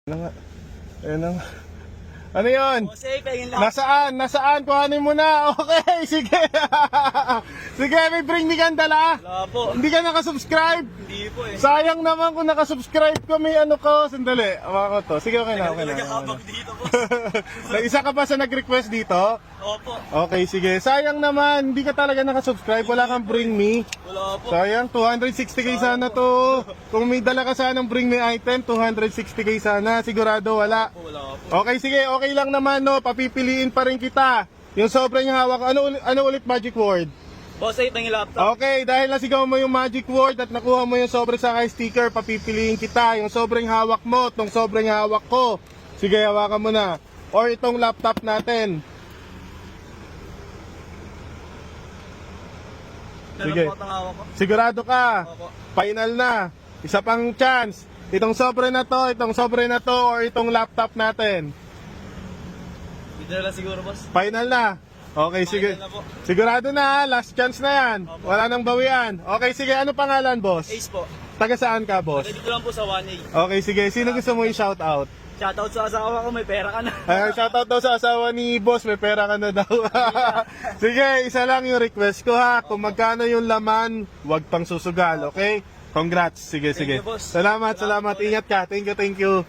Ayun na nga. Ano yun? Jose, pahingin lang. Nasaan? Nasaan? Kuhanin mo na. Okay, sige. Sige, may bring me kang dala. Wala po. Hindi ka nakasubscribe? Hindi po eh. Sayang naman kung nakasubscribe ka, may ano ko. Sandali, awa ko to. Sige, okay na, okay na. Nagkakabag dito po. Isa ka pa sa nag-request dito? Opo. Okay, sige. Sayang naman, hindi ka talaga nakasubscribe. Wala kang bring me. Wala po. Sayang, 260k sana to. Kung may dala ka sanang bring me item, 260k sana. Sigurado wala. Wala po. Okay, sige. Okay lang naman, no. Papipiliin pa rin kita. Yung sobrang hawak. Ano ulit magic word? Boss, pahingin laptop. Okay, dahil nasigaw mo yung magic word at nakuha mo yung sobrang sakay sticker, papipiliin kita. Yung sobrang hawak mo, itong sobrang hawak ko. Sige, hawakan mo na. Or itong laptop natin. Sige. Sige. Hawak ko. Sigurado ka. Opo. Final na. Isa pang chance. Itong sobre na to, or itong laptop natin. Dito na lang siguro, boss. Final na. Okay, sige. Final na po. Sigurado na, last chance na yan. Wala nang bawian. Okay, sige. Ano pangalan, boss? Ace po. Taga saan ka, boss? Dito lang po sa 1A. Okay, sige. Sino gusto mo i-shoutout? Shoutout sa asawa ko, may pera ka na. Ay, shoutout daw sa asawa ni boss, may pera ka na daw. Sige, isa lang yung request ko ha. Kung magkano yung laman, wag pang susugal, okay? Congrats. Sige, sige. you, boss. Salamat. Ingat ka. Thank you.